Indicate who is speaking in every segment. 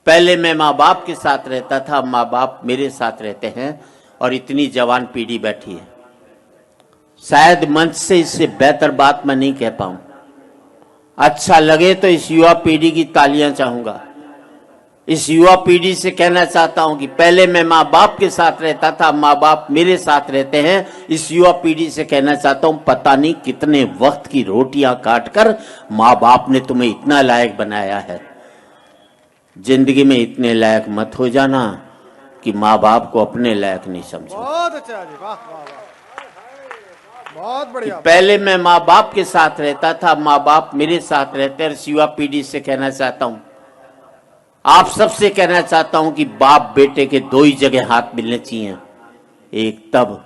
Speaker 1: पहले मैं माँ बाप के साथ रहता था, माँ बाप मेरे साथ रहते हैं और इतनी जवान पीढ़ी बैठी है। शायद मंच से इससे बेहतर बात मैं नहीं कह पाऊं। अच्छा लगे तो इस युवा पीढ़ी की तालियां चाहूंगा। इस युवा पीढ़ी से कहना चाहता हूं कि पहले मैं माँ बाप के साथ रहता था, माँ बाप मेरे साथ रहते हैं। इस युवा पीढ़ी से कहना चाहता हूं, पता नहीं कितने वक्त की रोटियां काटकर माँ बाप ने तुम्हें इतना लायक बनाया है। जिंदगी में इतने लायक मत हो जाना कि माँ बाप को अपने लायक नहीं समझो।
Speaker 2: बहुत अच्छा जी, वाह वाह वाह, बहुत बढ़िया।
Speaker 1: पहले मैं माँ बाप के साथ रहता था, माँ बाप मेरे साथ रहते हैं। इस युवा पीढ़ी से कहना चाहता हूं, आप सबसे कहना चाहता हूं कि बाप बेटे के दो ही जगह हाथ मिलने चाहिए। एक तब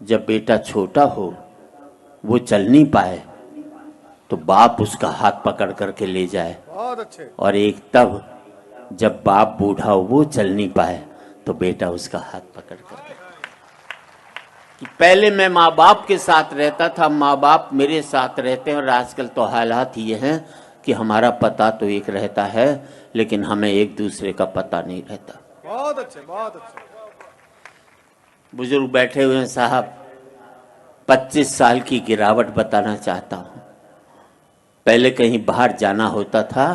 Speaker 1: जब बेटा छोटा हो, वो चल नहीं पाए, तो बाप उसका हाथ पकड़ करके ले जाए।
Speaker 2: बहुत अच्छे।
Speaker 1: और एक तब जब बाप बूढ़ा हो, वो चल नहीं पाए, तो बेटा उसका हाथ पकड़ कर कि पहले मैं माँ बाप के साथ रहता था, माँ बाप मेरे साथ रहते हैं। और आजकल तो हालात ये हैं कि हमारा पता तो एक रहता है, लेकिन हमें एक दूसरे का पता नहीं रहता।
Speaker 2: बहुत अच्छे, बहुत अच्छे।
Speaker 1: बुजुर्ग बैठे हुए हैं साहब, 25 साल की गिरावट बताना चाहता हूं। पहले कहीं बाहर जाना होता था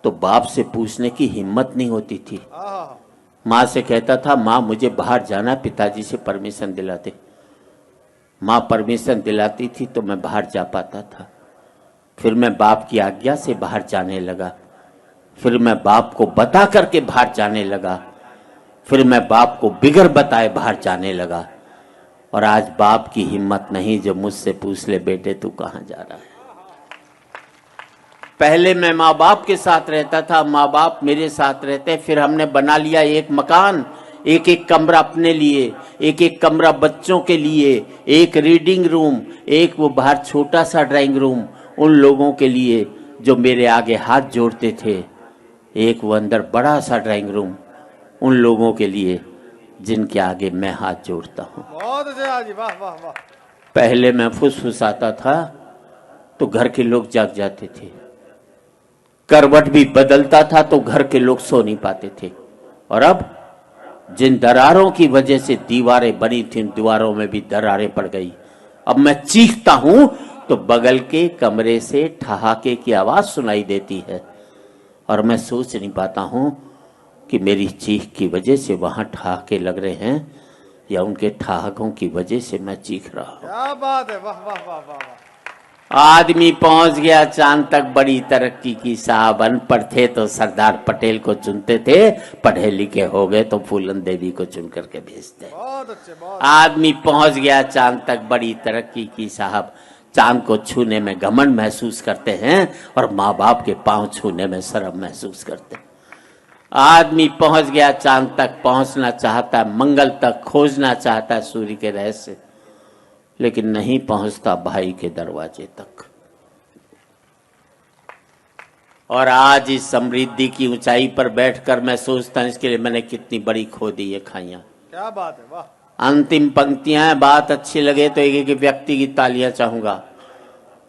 Speaker 1: तो बाप से पूछने की हिम्मत नहीं होती थी। माँ से कहता था, माँ मुझे बाहर जाना, पिताजी से परमिशन दिलाते। माँ परमिशन दिलाती थी तो मैं बाहर जा पाता था। फिर मैं बाप की आज्ञा से बाहर जाने लगा। फिर मैं बाप को बता करके बाहर जाने लगा। फिर मैं बाप को बिगर बताए बाहर जाने लगा। और आज बाप की हिम्मत नहीं जो मुझसे पूछ ले, बेटे तू कहाँ जा रहा है। पहले मैं माँ बाप के साथ रहता था, माँ बाप मेरे साथ रहते। फिर हमने बना लिया एक मकान, एक एक कमरा अपने लिए, एक एक कमरा बच्चों के लिए, एक रीडिंग रूम, एक वो बाहर छोटा सा ड्राइंग रूम उन लोगों के लिए जो मेरे आगे हाथ जोड़ते थे, एक वो अंदर बड़ा सा ड्राइंग रूम उन लोगों के लिए जिनके आगे मैं हाथ जोड़ता हूँ।
Speaker 2: बहुत अच्छा जी, वाह वाह वाह।
Speaker 1: पहले मैं फुसफुसाता था तो घर के लोग जाग जाते थे, करवट भी बदलता था तो घर के लोग सो नहीं पाते थे। और अब जिन दरारों की वजह से दीवारें बनी थी, दीवारों में भी दरारें पड़ गई। अब मैं चीखता हूं तो बगल के कमरे से ठहाके की आवाज सुनाई देती है, और मैं सोच नहीं पाता हूं कि मेरी चीख की वजह से वहां ठहाके लग रहे हैं या उनके ठहाकों की वजह से मैं चीख रहा हूं।
Speaker 2: क्या बात है, वाह वाह वाह वाह वाह।
Speaker 1: आदमी पहुंच गया चांद तक, बड़ी तरक्की की साहब। अनपढ़ थे तो सरदार पटेल को चुनते थे, पढ़े लिखे हो गए तो फूलन देवी को चुन करके भेजते।
Speaker 2: बहुत अच्छे, बहुत।
Speaker 1: आदमी पहुंच गया चांद तक, बड़ी तरक्की की साहब। चांद को छूने में घमंड महसूस करते हैं और माँ बाप के पांव छूने में शर्म महसूस करते हैं। आदमी पहुंच गया चांद तक, पहुंचना चाहता है, मंगल तक खोजना चाहता है सूर्य के रहस्य, लेकिन नहीं पहुंचता भाई के दरवाजे तक। और आज इस समृद्धि की ऊंचाई पर बैठकर मैं सोचता हूं, इसके लिए मैंने कितनी बड़ी खो दी है खाइयां।
Speaker 2: क्या बात है, वाह।
Speaker 1: अंतिम पंक्तियां हैं, बात अच्छी लगे तो एक एक व्यक्ति की तालियां चाहूंगा।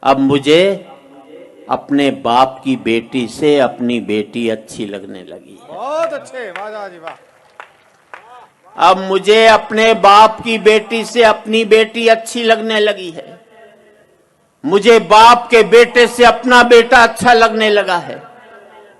Speaker 1: अब मुझे अपने बाप की बेटी से अपनी बेटी अच्छी लगने लगी है।
Speaker 2: बहुत अच्छे, वाह जी वाह।
Speaker 1: अब मुझे अपने बाप की बेटी से अपनी बेटी अच्छी लगने लगी है। मुझे बाप के बेटे से अपना बेटा अच्छा लगने लगा है।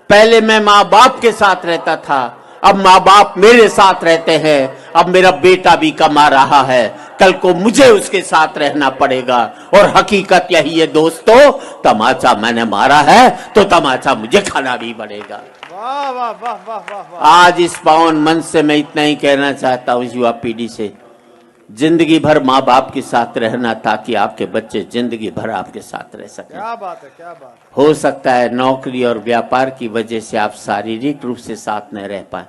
Speaker 1: पहले मैं माँ बाप के साथ रहता था, अब माँ बाप मेरे साथ रहते हैं। अब मेरा बेटा भी कमा रहा है, कल को मुझे उसके साथ रहना पड़ेगा। और हकीकत यही है दोस्तों, तमाचा मैंने मारा है तो तमाचा मुझे खाना भी पड़ेगा।
Speaker 2: वाह वाह वाह वाह वाह वाह।
Speaker 1: आज इस पावन मंच से मैं इतना ही कहना चाहता हूं युवा पीढ़ी से, जिंदगी भर माँ बाप के साथ रहना ताकि आपके बच्चे जिंदगी भर आपके साथ रह सकें।
Speaker 2: क्या बात है, क्या बात।
Speaker 1: हो सकता है नौकरी और व्यापार की वजह से आप शारीरिक रूप से साथ न रह पाए,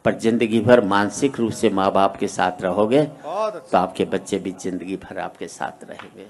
Speaker 1: पर जिंदगी भर मानसिक रूप से माँ बाप के साथ रहोगे तो आपके बच्चे भी जिंदगी भर आपके साथ रहेंगे।